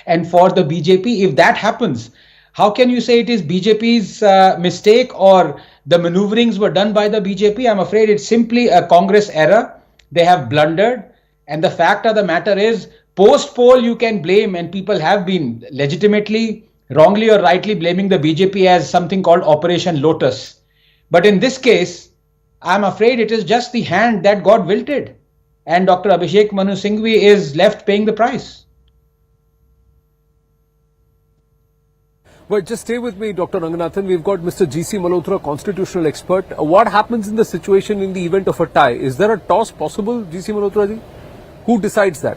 and for the BJP. If that happens, how can you say it is BJP's mistake or the maneuverings were done by the BJP? I'm afraid it's simply a Congress error. They have blundered. And the fact of the matter is, post poll, you can blame, and people have been legitimately, wrongly or rightly blaming the BJP as something called Operation Lotus. But in this case, I'm afraid it is just the hand that got wilted. And Dr. Abhishek Manu Singhvi is left paying the price. Well, just stay with me, Dr. Ranganathan. We've got Mr. G.C. Malhotra, constitutional expert. What happens in the situation in the event of a tie? Is there a toss possible, G.C. Malhotra ji? Who decides that?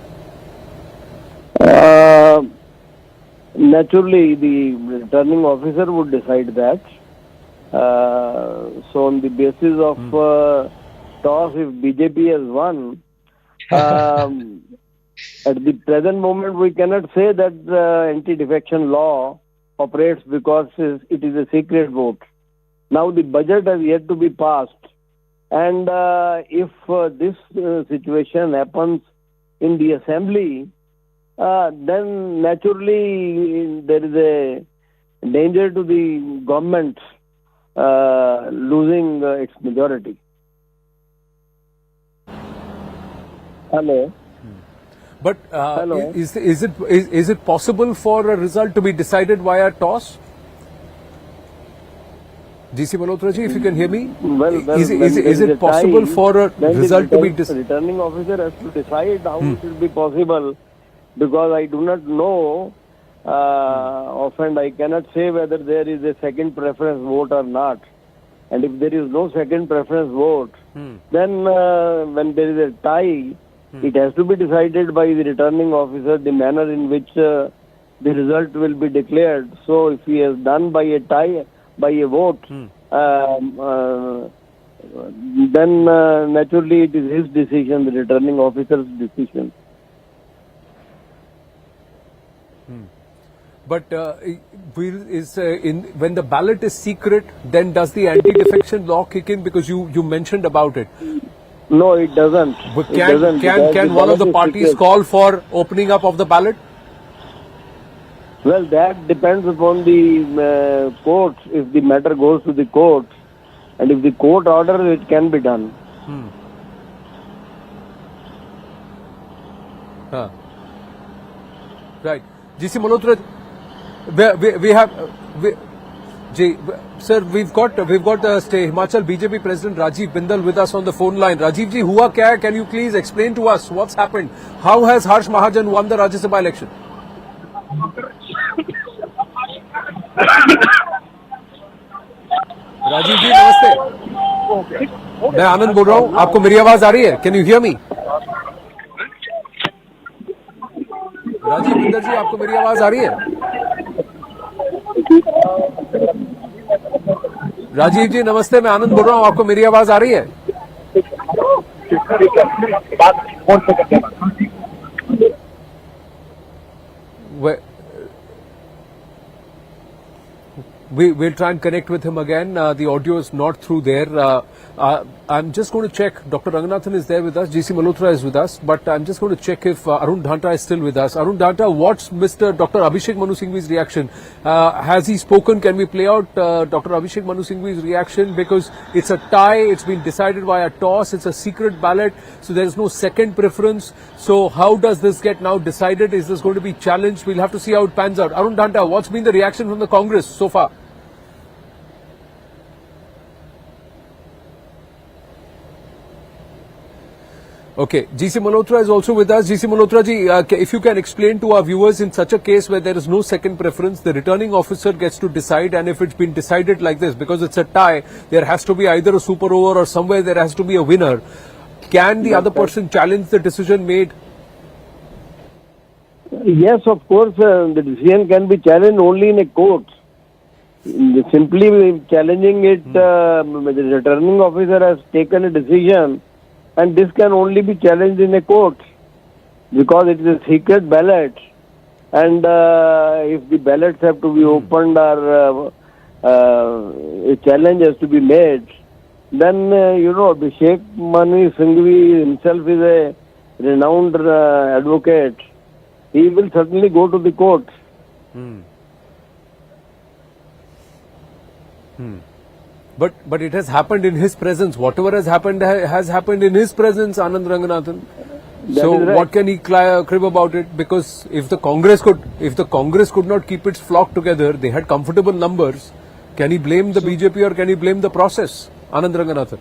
Naturally, the returning officer would decide that. So, on the basis of toss, if BJP has won, at the present moment, we cannot say that the anti-defection law operates because it is a secret vote. Now the budget has yet to be passed, and if this situation happens in the assembly, then naturally there is a danger to the government losing its majority. Hello. But is it possible for a result to be decided via toss? G.C. Malhotra ji, if you can hear me, is it possible for a result to be decided? The returning officer has to decide how it will be possible, because I do not know. Often I cannot say whether there is a second preference vote or not. And if there is no second preference vote, then when there is a tie, it has to be decided by the returning officer the manner in which the result will be declared. So if he has done by a tie, by a vote, then naturally it is his decision, the returning officer's decision. But when the ballot is secret, then does the anti-defection law kick in? Because you mentioned about it. No, it doesn't. But can one of the parties call for opening up of the ballot? Well, that depends upon the courts. If the matter goes to the court, and if the court orders, it can be done. Right. G.C. Malhotra, sir, we've got Himachal BJP President Rajiv Bindal with us on the phone line. Rajiv ji, hua kya hai? Can you please explain to us what's happened? How has Harsh Mahajan won the Rajya Sabha election? Rajiv जी नमस्ते, मैं आनंद बोल रहा हूँ, आपको मेरी आवाज आ रही है? Can you hear me? Rajeev Binder ji, आपको मेरी आवाज आ रही है? राजीव जी नमस्ते, मैं आनंद बोल रहा हूँ, आपको मेरी आवाज आ रही है? We'll try and connect with him again. The audio is not through there. I'm just going to check. Dr. Ranganathan is there with us. G.C. Malhotra is with us. But I'm just going to check if Arun Dhanta is still with us. Arun Dhanta, what's Dr. Abhishek Manu Singhvi's reaction? Has he spoken? Can we play out Dr. Abhishek Manu Singhvi's reaction? Because it's a tie. It's been decided by a toss. It's a secret ballot. So there's no second preference. So how does this get now decided? Is this going to be challenged? We'll have to see how it pans out. Arun Dhanta, what's been the reaction from the Congress so far? Okay, G.C. Malhotra is also with us. G.C. Malhotra ji, if you can explain to our viewers, in such a case where there is no second preference, the returning officer gets to decide, and if it's been decided like this, because it's a tie, there has to be either a super over or somewhere there has to be a winner. Can the other person challenge the decision made? Yes, of course, the decision can be challenged only in a court. Simply challenging it, the returning officer has taken a decision. And this can only be challenged in a court, because it is a secret ballot. And if the ballots have to be opened or a challenge has to be made, then, Abhishek Manu Singhvi himself is a renowned advocate. he will certainly go to the court. But it has happened in his presence. Whatever has happened in his presence, Anand Ranganathan. So right. What can he crib about it? Because if the Congress could not keep its flock together, they had comfortable numbers. Can he blame the BJP or can he blame the process, Anand Ranganathan?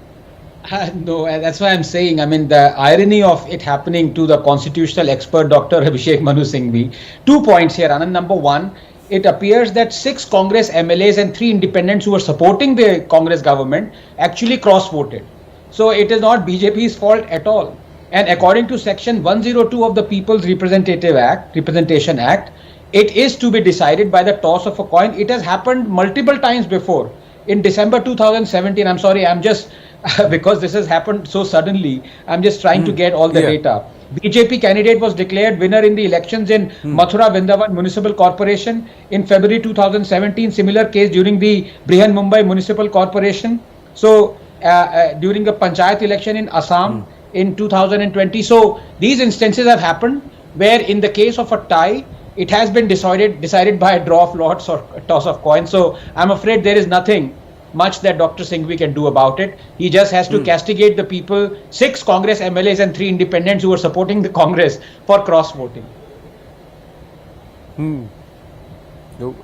No, that's why I'm saying, I mean, the irony of it happening to the constitutional expert, Dr. Abhishek Manu Singhvi. 2 points here, Anand. Number one, it appears that 6 Congress MLAs and 3 independents who were supporting the Congress government actually cross-voted. So it is not BJP's fault at all. And according to Section 102 of the People's Representation Act, it is to be decided by the toss of a coin. It has happened multiple times before. In December 2017, I'm sorry, I'm just, because this has happened so suddenly, I'm just trying to get all the data. BJP candidate was declared winner in the elections in Mathura Vrindavan Municipal Corporation in February 2017. Similar case during the Brihan Mumbai Municipal Corporation. So during the Panchayat election in Assam in 2020. So these instances have happened where in the case of a tie, it has been decided by a draw of lots or a toss of coins. So I'm afraid there is nothing much that Dr. Singhvi can do about it. He just has to castigate the people, 6 Congress MLAs and 3 independents who were supporting the Congress for cross-voting. No,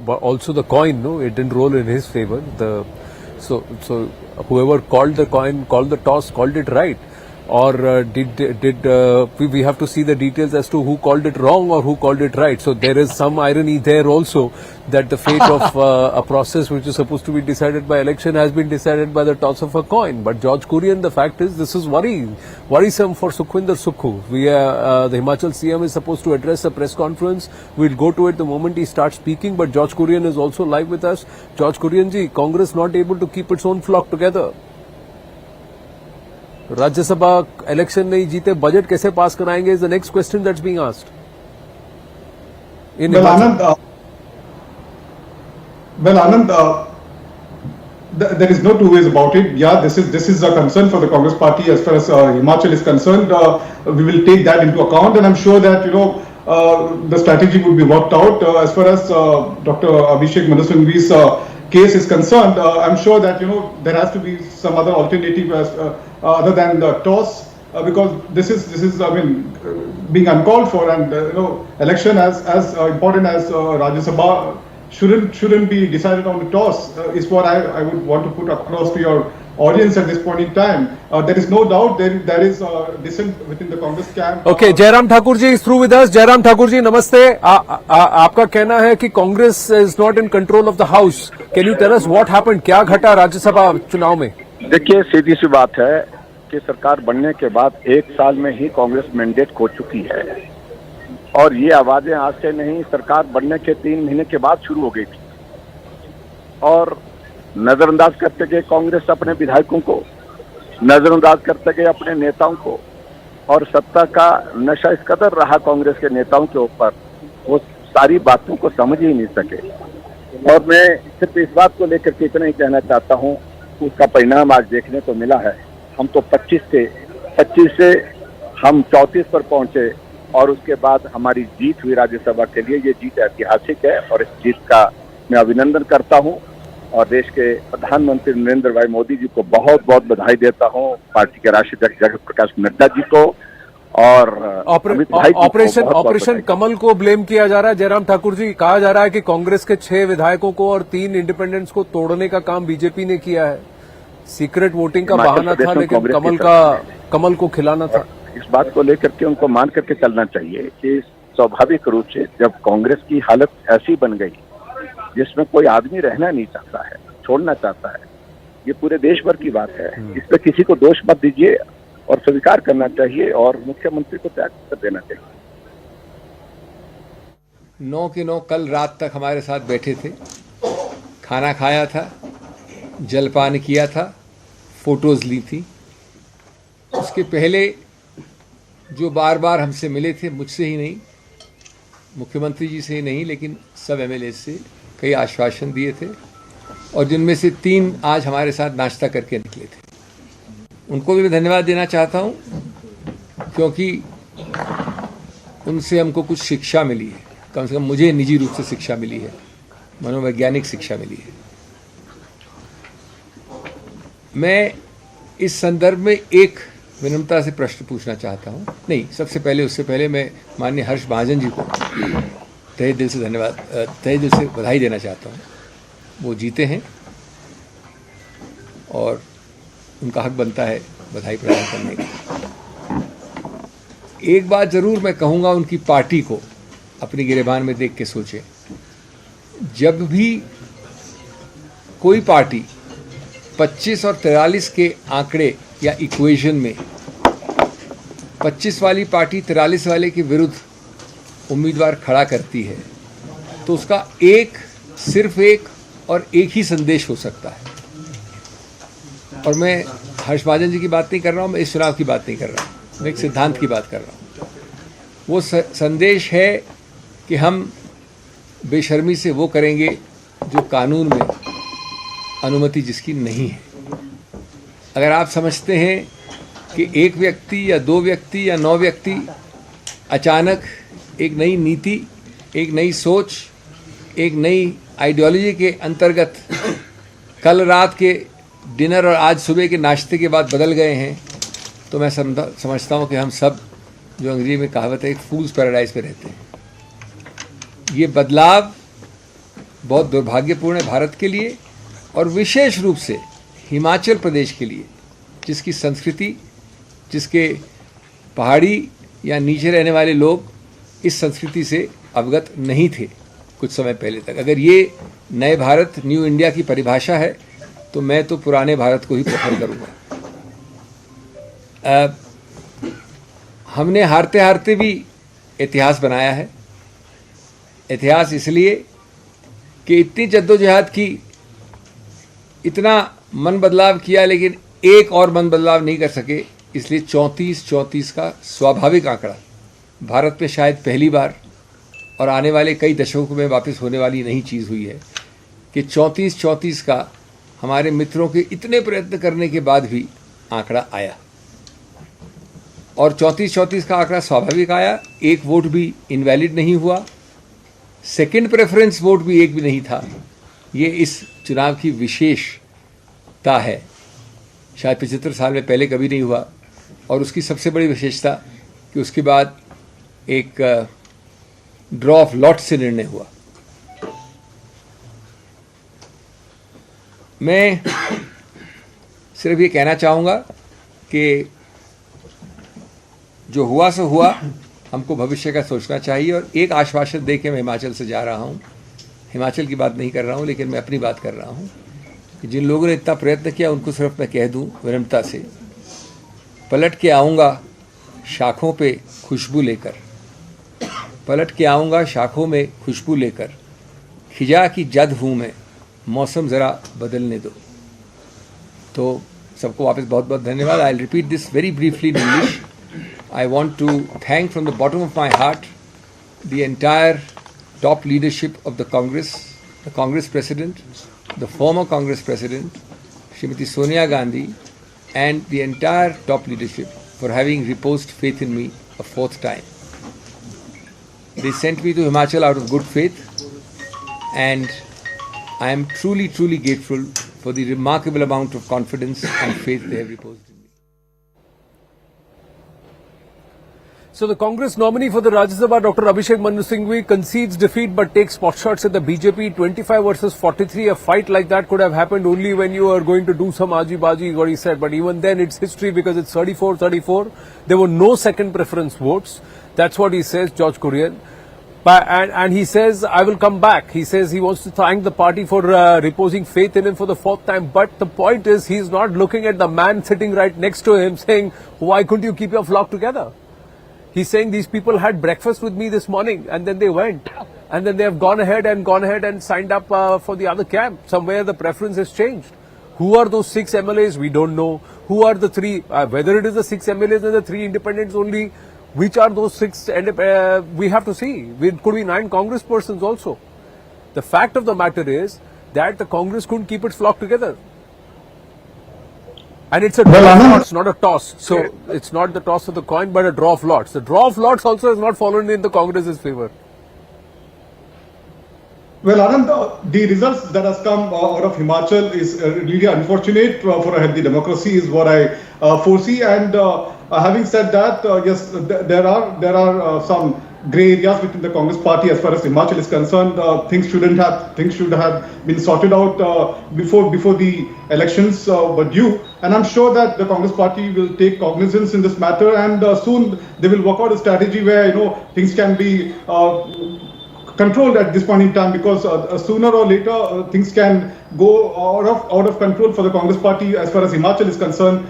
but also the coin, no, it didn't roll in his favor. So whoever called the coin, called the toss, called it right. Or we have to see the details as to who called it wrong or who called it right. So there is some irony there also that the fate of a process which is supposed to be decided by election has been decided by the toss of a coin. But George Kurian, the fact is this is worrisome for Sukhwinder Sukhu. The Himachal CM is supposed to address a press conference. We'll go to it the moment he starts speaking. But George Kurian is also live with us. George Kurian ji, Congress not able to keep its own flock together. Rajya Sabha election नहीं जीते budget कैसे pass कराएंगे is the next question that's being asked. Well, Anand, there is no two ways about it. Yeah, this is a concern for the Congress party as far as Himachal is concerned. We will take that into account, and I'm sure that the strategy will be worked out. As far as Dr. Abhishek Manu Singhvi's case is concerned, I'm sure that there has to be some other alternative other than the toss, because this is I mean being uncalled for, and election as important as Rajya Sabha shouldn't be decided on the toss is what I would want to put across to your audience at this point in time. There is no doubt there is dissent within the Congress camp. Okay, Jairam Thakur ji is through with us. Jairam Thakur ji, namaste. आपका कहना है कि Congress is not in control of the House. Can you tell us what happened? क्या घटा राज्य सभा चुनाव में? देखिए, सीधी सी बात है कि सरकार बनने के बाद 1 साल में ही कांग्रेस मैंडेट खो चुकी है, और ये आवाजें आज से नहीं, सरकार बनने के 3 महीने के बाद शुरू हो गई थी, और नजरअंदाज करते गए कांग्रेस अपने विधायकों को, नजरअंदाज करते गए अपने नेताओं को, और सत्ता का नशा इस कदर रहा कांग्रेस के नेताओं के ऊपर, वो सारी बातों को समझ ही नहीं सके। और मैं सिर्फ इस बात को लेकर के इतना ही कहना चाहता हूँ, उसका परिणाम आज देखने को मिला है। हम तो 25 से हम 34 पर पहुंचे, और उसके बाद हमारी जीत हुई राज्यसभा के लिए। ये जीत ऐतिहासिक है, और इस जीत का मैं अभिनंदन करता हूं, और देश के प्रधानमंत्री नरेंद्र भाई मोदी जी को बहुत बहुत बधाई देता हूं, पार्टी के राष्ट्रीय अध्यक्ष जगत प्रकाश नड्डा जी को, और ऑपरेशन कमल को ब्लेम किया जा रहा है। जयराम ठाकुर जी, कहा जा रहा है कि कांग्रेस के 6 विधायकों को और 3 इंडिपेंडेंट्स को तोड़ने का काम बीजेपी ने किया है। सीक्रेट वोटिंग का बहाना था, लेकिन कमल को खिलाना था। इस बात को लेकर के उनको मान करके चलना चाहिए कि स्वाभाविक रूप से जब कांग्रेस की हालत ऐसी बन गई जिसमें कोई आदमी रहना नहीं चाहता है, छोड़ना चाहता है, ये पूरे देश भर की बात है। इस पर किसी को दोष मत दीजिए, और स्वीकार करना चाहिए, और मुख्यमंत्री को त्याग कर देना चाहिए। 9 के 9 कल रात तक हमारे साथ बैठे थे, खाना खाया था, जलपान किया था, फोटोज ली थी। उसके पहले जो बार बार हमसे मिले थे, मुझसे ही नहीं, मुख्यमंत्री जी से ही नहीं, लेकिन सब एमएलए से कई आश्वासन दिए थे, और जिनमें से 3 आज हमारे साथ नाश्ता करके निकले थे। उनको भी मैं धन्यवाद देना चाहता हूं, क्योंकि उनसे हमको कुछ शिक्षा मिली है, कम से कम मुझे निजी रूप से शिक्षा मिली है, मनोवैज्ञानिक शिक्षा मिली है। मैं इस संदर्भ में एक विनम्रता से प्रश्न पूछना चाहता हूँ। नहीं, सबसे पहले उससे पहले मैं माननीय हर्ष महाजन जी को तहे दिल से धन्यवाद, तहे दिल से बधाई देना चाहता हूँ। वो जीते हैं और उनका हक बनता है बधाई प्रदान करने का। एक बात जरूर मैं कहूँगा, उनकी पार्टी को अपनी गिरेबान में देख के सोचें। जब भी कोई पार्टी 25 और 43 के आंकड़े या इक्वेशन में 25 वाली पार्टी 43 वाले के विरुद्ध उम्मीदवार खड़ा करती है, तो उसका सिर्फ एक और एक ही संदेश हो सकता है। और मैं हर्ष महाजन जी की बात नहीं कर रहा हूँ, मैं इस चुनाव की बात नहीं कर रहा हूँ, मैं एक सिद्धांत की बात कर रहा हूँ। वो संदेश है कि हम बेशर्मी से वो करेंगे जो कानून में अनुमति जिसकी नहीं है। अगर आप समझते हैं कि एक व्यक्ति या 2 व्यक्ति या 9 व्यक्ति अचानक एक नई नीति, एक नई सोच, एक नई आइडियोलॉजी के अंतर्गत कल रात के डिनर और आज सुबह के नाश्ते के बाद बदल गए हैं, तो मैं समझता हूँ कि हम सब, जो अंग्रेजी में कहावत है, एक फूल्स पैराडाइज पे रहते हैं। ये बदलाव बहुत दुर्भाग्यपूर्ण है भारत के लिए, और विशेष रूप से हिमाचल प्रदेश के लिए, जिसकी संस्कृति, जिसके पहाड़ी या नीचे रहने वाले लोग इस संस्कृति से अवगत नहीं थे कुछ समय पहले तक। अगर ये नए भारत, न्यू इंडिया की परिभाषा है, तो मैं तो पुराने भारत को ही प्रेफर करूँगा। हमने हारते हारते भी इतिहास बनाया है। इतिहास इसलिए कि इतनी जद्दोजहद की, इतना मन बदलाव किया, लेकिन एक और मन बदलाव नहीं कर सके। इसलिए 34 का स्वाभाविक आंकड़ा भारत में शायद पहली बार, और आने वाले कई दशकों में वापस होने वाली नई चीज़ हुई है कि 34 का हमारे मित्रों के इतने प्रयत्न करने के बाद भी आंकड़ा आया। और 34 का आंकड़ा स्वाभाविक आया। एक वोट भी इनवैलिड नहीं हुआ, सेकंड प्रेफरेंस वोट भी एक भी नहीं था। ये इस चुनाव की विशेषता है, शायद 75 साल में पहले कभी नहीं हुआ। और उसकी सबसे बड़ी विशेषता कि उसके बाद एक ड्रॉ ऑफ लॉट से निर्णय हुआ। मैं सिर्फ ये कहना चाहूँगा कि जो हुआ सो हुआ, हमको भविष्य का सोचना चाहिए। और एक आश्वासन दे के मैं हिमाचल से जा रहा हूँ, हिमाचल की बात नहीं कर रहा हूँ, लेकिन मैं अपनी बात कर रहा हूँ कि जिन लोगों ने इतना प्रयत्न किया, उनको सिर्फ मैं कह दूँ विनम्रता से, पलट के आऊँगा शाखों पे खुशबू लेकर, पलट के आऊँगा शाखों में खुशबू लेकर, खिजा की जद हूँ मैं, मौसम ज़रा बदलने दो। तो सबको वापस बहुत बहुत धन्यवाद। I will repeat this very briefly in English. I want to thank from the bottom of my heart the entire top leadership of the Congress, the Congress President, the former Congress President, Srimati Sonia Gandhi, and the entire top leadership for having reposed faith in me a 4th time. They sent me to Himachal out of good faith, and I am truly, truly grateful for the remarkable amount of confidence and faith they have reposed in me. So the Congress nominee for the Rajya Sabha, Dr. Abhishek Manu Singhvi, concedes defeat but takes pot shots at the BJP. 25 versus 43. A fight like that could have happened only when you are going to do some aji-baji, what he said. But even then, it's history because it's 34-34. There were no second preference votes. That's what he says, George Kurian. And he says, I will come back. He says he wants to thank the party for reposing faith in him for the 4th time. But the point is, he's not looking at the man sitting right next to him saying, why couldn't you keep your flock together? He's saying these people had breakfast with me this morning and then they went. And then they have gone ahead and signed up for the other camp. Somewhere the preference has changed. Who are those 6 MLAs? We don't know. Who are the 3, whether it is the 6 MLAs and the 3 independents only, which are those 6, we have to see. It could be 9 Congress persons also. The fact of the matter is that the Congress couldn't keep its flock together. And it's a draw of lots, not a toss. So it's not the toss of the coin, but a draw of lots. The draw of lots also has not fallen in the Congress's favor. Well, Anand, the results that has come out of Himachal is really unfortunate for a healthy democracy, is what I foresee. And having said that, yes, there are some grey areas within the Congress party as far as Himachal is concerned. Things should have been sorted out before the elections were due. And I'm sure that the Congress party will take cognizance in this matter, and soon they will work out a strategy where things can be controlled at this point in time, because sooner or later things can go out of control for the Congress party as far as Himachal is concerned,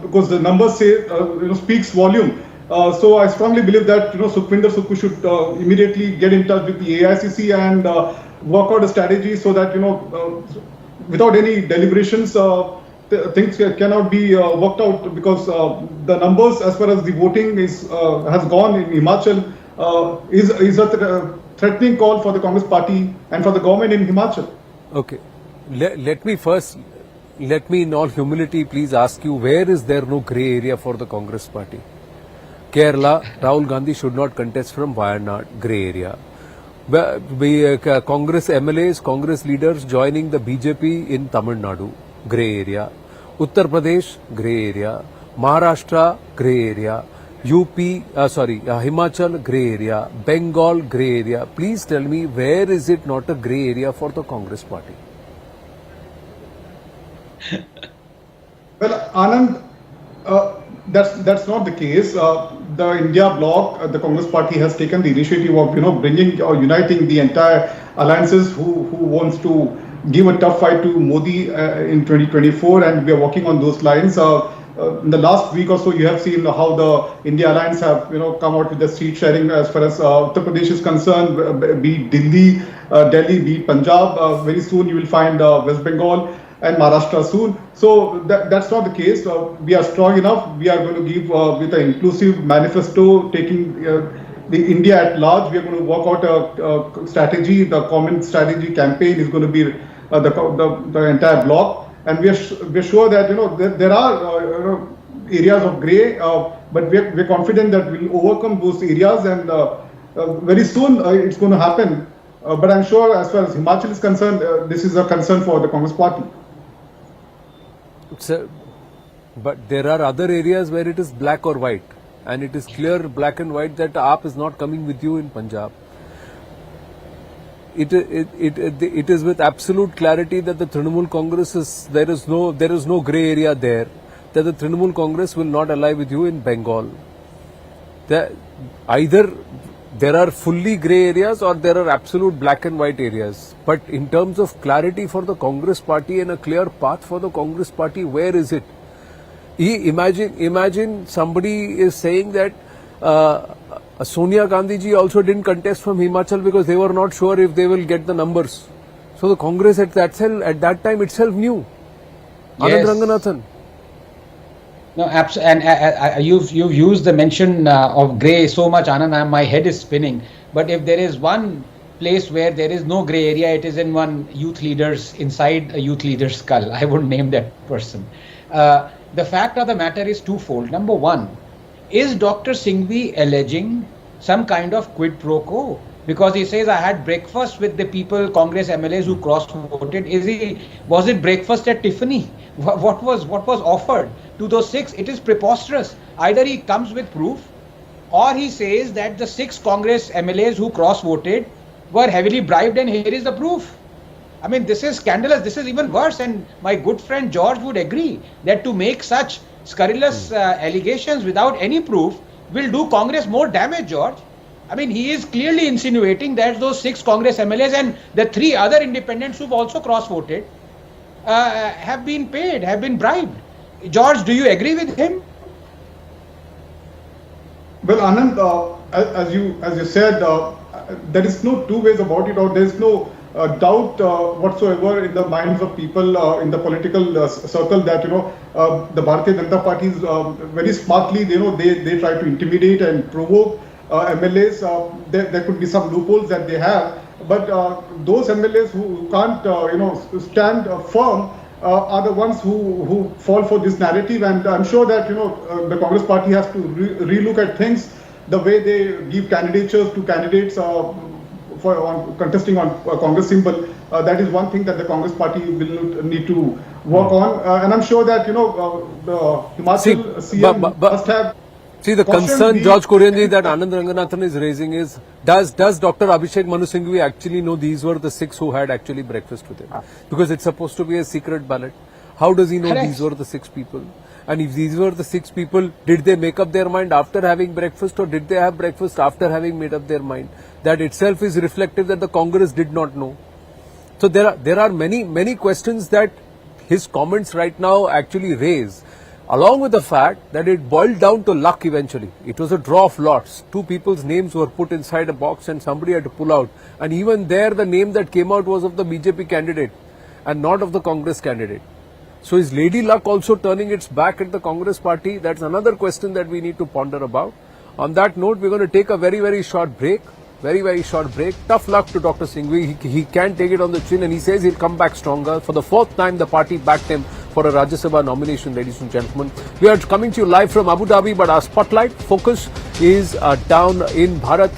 because the numbers say speaks volume. So I strongly believe that Sukhvinder Sukhu should immediately get in touch with the AICC and work out a strategy so that without any deliberations things cannot be worked out, because the numbers as far as the voting is has gone in Himachal is a threatening call for the Congress party and for the government in Himachal. Okay. Let me in all humility please ask you, where is there no grey area for the Congress party? Kerala, Rahul Gandhi should not contest from Wayanad, grey area. Congress MLAs, Congress leaders joining the BJP in Tamil Nadu, grey area. Uttar Pradesh, grey area. Maharashtra, grey area. Himachal, grey area. Bengal, grey area. Please tell me, where is it not a grey area for the Congress party? Well, Anand, that's not the case. The India bloc, the Congress party has taken the initiative of bringing or uniting the entire alliances who wants to give a tough fight to Modi in 2024, and we are working on those lines. In the last week or so, you have seen how the India Alliance have come out with the seat sharing as far as Uttar Pradesh is concerned, be it Delhi, be it Punjab. Very soon you will find West Bengal and Maharashtra soon. So that's not the case. We are strong enough. We are going to give with an inclusive manifesto, taking the India at large. We are going to work out a strategy. The common strategy campaign is going to be the entire bloc. And we are sure that there are areas of grey, but we're confident that we'll overcome those areas, and very soon it's going to happen. But I'm sure as far as Himachal is concerned, this is a concern for the Congress party. But there are other areas where it is black or white, and it is clear black and white that AAP is not coming with you in Punjab. It is with absolute clarity that the Trinamool Congress there is no grey area there, that the Trinamool Congress will not ally with you in Bengal. Either there are fully grey areas or there are absolute black and white areas. But in terms of clarity for the Congress party and a clear path for the Congress party, where is it? Imagine somebody is saying that Sonia Gandhi ji also didn't contest from Himachal because they were not sure if they will get the numbers. So the Congress at that time itself knew. Yes. Anand Ranganathan. No, absolutely. And you've used the mention of grey so much, Anand. My head is spinning. But if there is one place where there is no grey area, it is in one youth leader's inside a youth leader's skull. I wouldn't name that person. The fact of the matter is twofold. Number one, is Dr. Singhvi alleging some kind of quid pro quo? Because he says, I had breakfast with the people, Congress MLAs who cross-voted. Was it breakfast at Tiffany? What was offered to those 6? It is preposterous. Either he comes with proof, or he says that the 6 Congress MLAs who cross-voted were heavily bribed, and here is the proof. I mean, this is scandalous. This is even worse. And my good friend George would agree that to make such scurrilous allegations without any proof will do Congress more damage, George. I mean, he is clearly insinuating that those 6 Congress MLAs and the 3 other independents who've also cross-voted have been paid, have been bribed. George, do you agree with him? Well, Anand, as you said, there is no two ways about it, or there is no doubt whatsoever in the minds of people in the political circle that the Bharatiya Janata Party is very smartly they try to intimidate and provoke MLAs. There could be some loopholes that they have, but those MLAs who can't stand firm, are the ones who fall for this narrative, and I'm sure that the Congress party has to relook at things, the way they give candidatures to candidates for contesting on Congress symbol. That is one thing that the Congress party will need to work on, and I'm sure that the Himachal CM must have. See, the concern, George Koreanji, that Anand Ranganathan is raising is, does Dr. Abhishek Manu Singhvi actually know these were the 6 who had actually breakfast with him? Because it's supposed to be a secret ballot. How does he know these were the 6 people? And if these were the 6 people, did they make up their mind after having breakfast, or did they have breakfast after having made up their mind? That itself is reflective that the Congress did not know. So there are many questions that his comments right now actually raise, along with the fact that it boiled down to luck eventually. It was a draw of lots. 2 people's names were put inside a box and somebody had to pull out. And even there, the name that came out was of the BJP candidate and not of the Congress candidate. So is Lady Luck also turning its back at the Congress party? That's another question that we need to ponder about. On that note, we're going to take a very short break. Very short break. Tough luck to Dr. Singhvi. He can't take it on the chin, and he says he'll come back stronger. For the 4th time, the party backed him for a Rajya Sabha nomination, ladies and gentlemen. We are coming to you live from Abu Dhabi, but our spotlight focus is down in Bharat.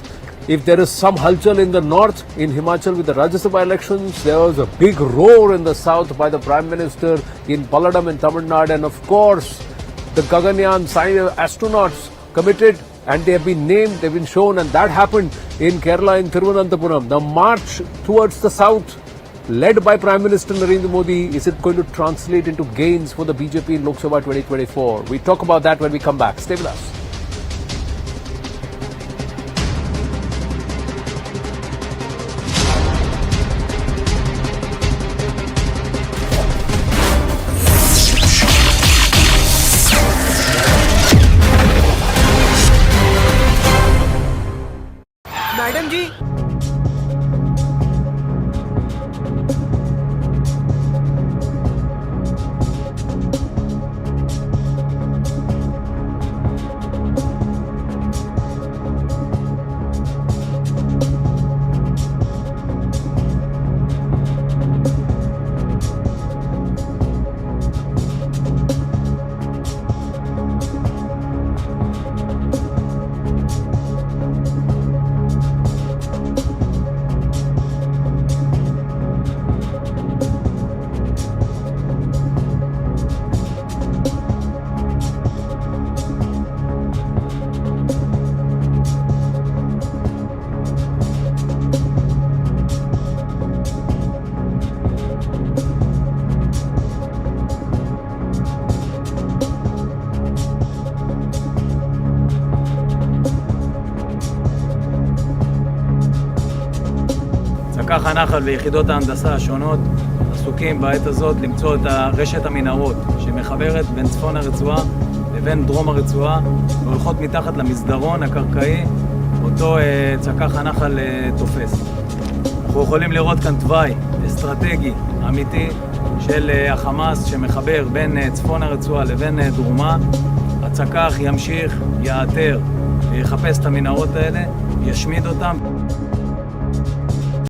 If there is some halchal in the north, in Himachal with the Rajya Sabha elections, there was a big roar in the south by the Prime Minister in Palladam in Tamil Nadu, and of course, the Gaganyaan astronauts committed, and they have been named, they've been shown, and that happened in Kerala, in Thiruvananthapuram. The march towards the south, led by Prime Minister Narendra Modi, is it going to translate into gains for the BJP in Lok Sabha 2024? We talk about that when we come back. Stay with us. Madam ji כך הנחל ויחידות ההנדסה השונות עסוקים בעת הזאת למצוא את רשת המנהרות שמחברת בין צפון הרצועה לבין דרום הרצועה והולכות מתחת למסדרון הקרקעי אותו צקח הנחל תופס. אנחנו יכולים לראות כאן תוואי אסטרטגי אמיתי של החמאס שמחבר בין צפון הרצועה לבין דרומה. הצקח ימשיך, יאתר, יחפש את המנהרות האלה, ישמיד אותם.